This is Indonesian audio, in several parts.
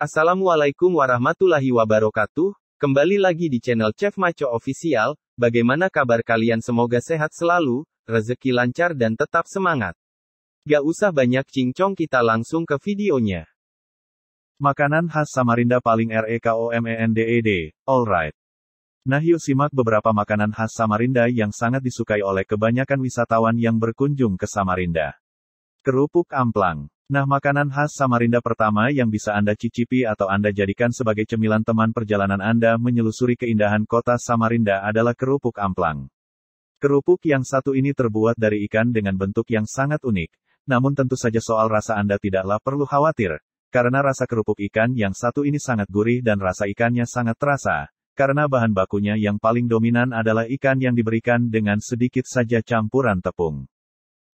Assalamualaikum warahmatullahi wabarakatuh. Kembali lagi di channel Chef Maco Official. Bagaimana kabar kalian? Semoga sehat selalu, rezeki lancar dan tetap semangat. Gak usah banyak cincong, kita langsung ke videonya. Makanan khas Samarinda paling rekomended, alright. Nah, yuk simak beberapa makanan khas Samarinda yang sangat disukai oleh kebanyakan wisatawan yang berkunjung ke Samarinda. Kerupuk amplang. Nah, makanan khas Samarinda pertama yang bisa Anda cicipi atau Anda jadikan sebagai cemilan teman perjalanan Anda menyelusuri keindahan kota Samarinda adalah kerupuk amplang. Kerupuk yang satu ini terbuat dari ikan dengan bentuk yang sangat unik, namun tentu saja soal rasa Anda tidaklah perlu khawatir, karena rasa kerupuk ikan yang satu ini sangat gurih dan rasa ikannya sangat terasa, karena bahan bakunya yang paling dominan adalah ikan yang diberikan dengan sedikit saja campuran tepung.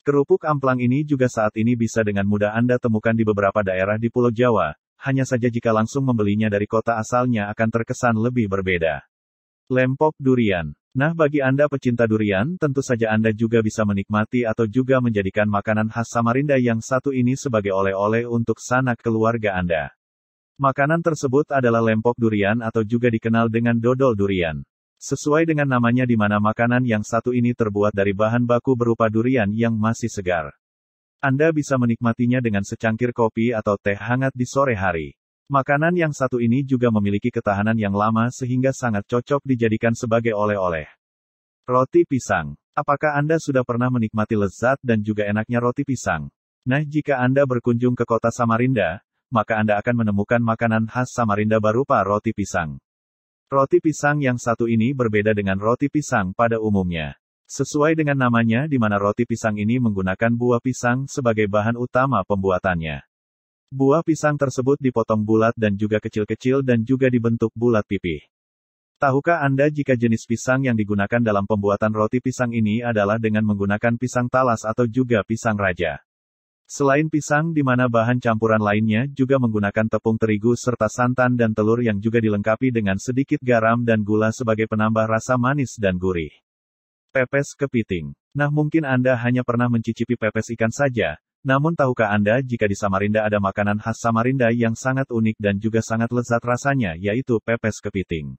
Kerupuk amplang ini juga saat ini bisa dengan mudah Anda temukan di beberapa daerah di Pulau Jawa, hanya saja jika langsung membelinya dari kota asalnya akan terkesan lebih berbeda. Lempok durian. Nah, bagi Anda pecinta durian, tentu saja Anda juga bisa menikmati atau juga menjadikan makanan khas Samarinda yang satu ini sebagai oleh-oleh untuk sanak keluarga Anda. Makanan tersebut adalah lempok durian atau juga dikenal dengan dodol durian. Sesuai dengan namanya di mana makanan yang satu ini terbuat dari bahan baku berupa durian yang masih segar. Anda bisa menikmatinya dengan secangkir kopi atau teh hangat di sore hari. Makanan yang satu ini juga memiliki ketahanan yang lama sehingga sangat cocok dijadikan sebagai oleh-oleh. Roti pisang. Apakah Anda sudah pernah menikmati lezat dan juga enaknya roti pisang? Nah, jika Anda berkunjung ke kota Samarinda, maka Anda akan menemukan makanan khas Samarinda berupa roti pisang. Roti pisang yang satu ini berbeda dengan roti pisang pada umumnya. Sesuai dengan namanya di mana roti pisang ini menggunakan buah pisang sebagai bahan utama pembuatannya. Buah pisang tersebut dipotong bulat dan juga kecil-kecil dan juga dibentuk bulat pipih. Tahukah Anda jika jenis pisang yang digunakan dalam pembuatan roti pisang ini adalah dengan menggunakan pisang talas atau juga pisang raja? Selain pisang di mana bahan campuran lainnya juga menggunakan tepung terigu serta santan dan telur yang juga dilengkapi dengan sedikit garam dan gula sebagai penambah rasa manis dan gurih. Pepes kepiting. Nah, mungkin Anda hanya pernah mencicipi pepes ikan saja, namun tahukah Anda jika di Samarinda ada makanan khas Samarinda yang sangat unik dan juga sangat lezat rasanya, yaitu pepes kepiting.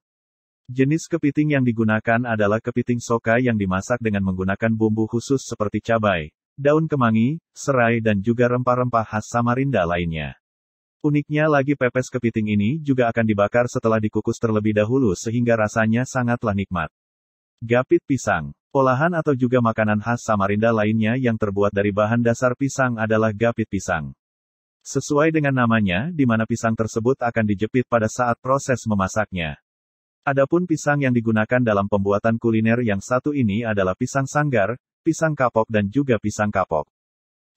Jenis kepiting yang digunakan adalah kepiting soka yang dimasak dengan menggunakan bumbu khusus seperti cabai, daun kemangi, serai dan juga rempah-rempah khas Samarinda lainnya. Uniknya lagi pepes kepiting ini juga akan dibakar setelah dikukus terlebih dahulu sehingga rasanya sangatlah nikmat. Gapit pisang. Olahan atau juga makanan khas Samarinda lainnya yang terbuat dari bahan dasar pisang adalah gapit pisang. Sesuai dengan namanya, di mana pisang tersebut akan dijepit pada saat proses memasaknya. Adapun pisang yang digunakan dalam pembuatan kuliner yang satu ini adalah pisang sanggar, pisang kapok dan juga pisang kapok.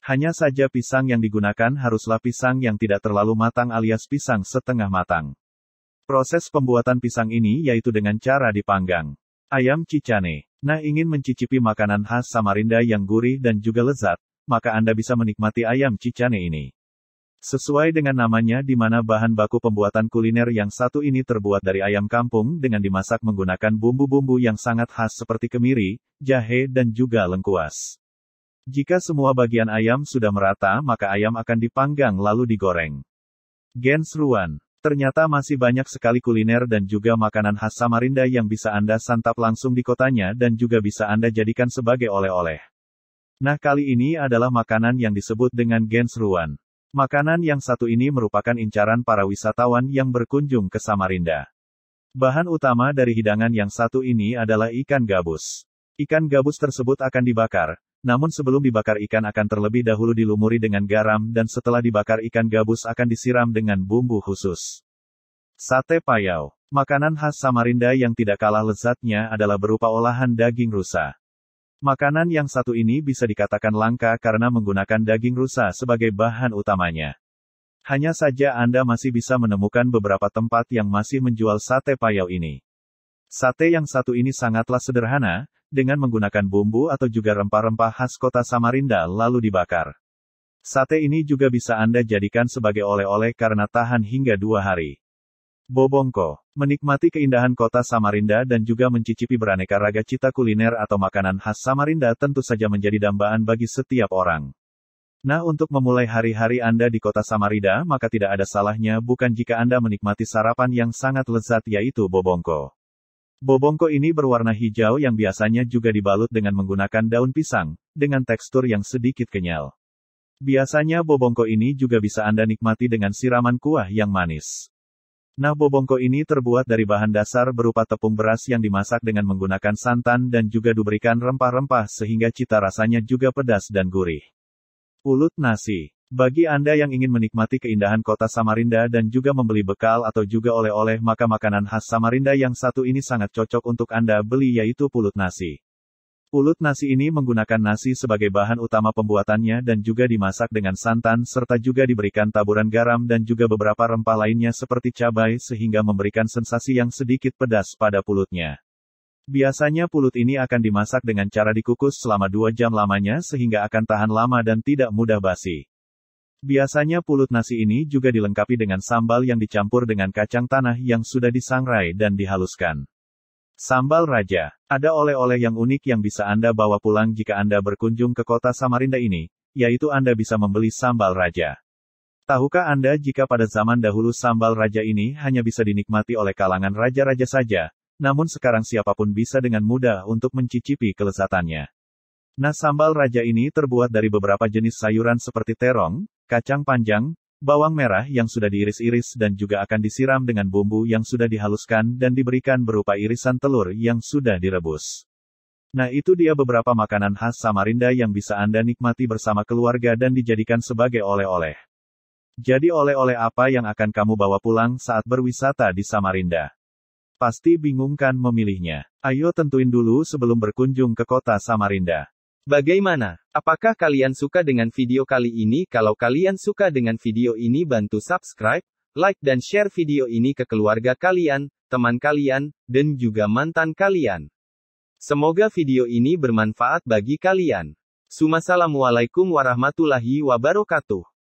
Hanya saja pisang yang digunakan haruslah pisang yang tidak terlalu matang alias pisang setengah matang. Proses pembuatan pisang ini yaitu dengan cara dipanggang. Ayam cicane. Nah, ingin mencicipi makanan khas Samarinda yang gurih dan juga lezat, maka Anda bisa menikmati ayam cicane ini. Sesuai dengan namanya di mana bahan baku pembuatan kuliner yang satu ini terbuat dari ayam kampung dengan dimasak menggunakan bumbu-bumbu yang sangat khas seperti kemiri, jahe dan juga lengkuas. Jika semua bagian ayam sudah merata maka ayam akan dipanggang lalu digoreng. Gensruan. Ternyata masih banyak sekali kuliner dan juga makanan khas Samarinda yang bisa Anda santap langsung di kotanya dan juga bisa Anda jadikan sebagai oleh-oleh. Nah, kali ini adalah makanan yang disebut dengan gensruan. Makanan yang satu ini merupakan incaran para wisatawan yang berkunjung ke Samarinda. Bahan utama dari hidangan yang satu ini adalah ikan gabus. Ikan gabus tersebut akan dibakar, namun sebelum dibakar ikan akan terlebih dahulu dilumuri dengan garam dan setelah dibakar ikan gabus akan disiram dengan bumbu khusus. Sate payau. Makanan khas Samarinda yang tidak kalah lezatnya adalah berupa olahan daging rusa. Makanan yang satu ini bisa dikatakan langka karena menggunakan daging rusa sebagai bahan utamanya. Hanya saja Anda masih bisa menemukan beberapa tempat yang masih menjual sate payau ini. Sate yang satu ini sangatlah sederhana, dengan menggunakan bumbu atau juga rempah-rempah khas kota Samarinda lalu dibakar. Sate ini juga bisa Anda jadikan sebagai oleh-oleh karena tahan hingga 2 hari. Bobongko. Menikmati keindahan kota Samarinda dan juga mencicipi beraneka raga cita kuliner atau makanan khas Samarinda tentu saja menjadi dambaan bagi setiap orang. Nah, untuk memulai hari-hari Anda di kota Samarinda, maka tidak ada salahnya bukan jika Anda menikmati sarapan yang sangat lezat yaitu bobongko. Bobongko ini berwarna hijau yang biasanya juga dibalut dengan menggunakan daun pisang, dengan tekstur yang sedikit kenyal. Biasanya bobongko ini juga bisa Anda nikmati dengan siraman kuah yang manis. Nah, bobongko ini terbuat dari bahan dasar berupa tepung beras yang dimasak dengan menggunakan santan dan juga diberikan rempah-rempah sehingga cita rasanya juga pedas dan gurih. Pulut nasi. Bagi Anda yang ingin menikmati keindahan kota Samarinda dan juga membeli bekal atau juga oleh-oleh, maka makanan khas Samarinda yang satu ini sangat cocok untuk Anda beli yaitu pulut nasi. Pulut nasi ini menggunakan nasi sebagai bahan utama pembuatannya dan juga dimasak dengan santan serta juga diberikan taburan garam dan juga beberapa rempah lainnya seperti cabai sehingga memberikan sensasi yang sedikit pedas pada pulutnya. Biasanya pulut ini akan dimasak dengan cara dikukus selama 2 jam lamanya sehingga akan tahan lama dan tidak mudah basi. Biasanya pulut nasi ini juga dilengkapi dengan sambal yang dicampur dengan kacang tanah yang sudah disangrai dan dihaluskan. Sambal Raja. Ada oleh-oleh yang unik yang bisa Anda bawa pulang jika Anda berkunjung ke kota Samarinda ini, yaitu Anda bisa membeli sambal Raja. Tahukah Anda jika pada zaman dahulu sambal Raja ini hanya bisa dinikmati oleh kalangan raja-raja saja? Namun sekarang siapapun bisa dengan mudah untuk mencicipi kelezatannya. Nah, sambal Raja ini terbuat dari beberapa jenis sayuran seperti terong, kacang panjang, bawang merah yang sudah diiris-iris dan juga akan disiram dengan bumbu yang sudah dihaluskan dan diberikan berupa irisan telur yang sudah direbus. Nah, itu dia beberapa makanan khas Samarinda yang bisa Anda nikmati bersama keluarga dan dijadikan sebagai oleh-oleh. Jadi oleh-oleh apa yang akan kamu bawa pulang saat berwisata di Samarinda? Pasti bingung kan memilihnya? Ayo tentuin dulu sebelum berkunjung ke kota Samarinda. Bagaimana? Apakah kalian suka dengan video kali ini? Kalau kalian suka dengan video ini, bantu subscribe, like dan share video ini ke keluarga kalian, teman kalian, dan juga mantan kalian. Semoga video ini bermanfaat bagi kalian. Assalamualaikum warahmatullahi wabarakatuh.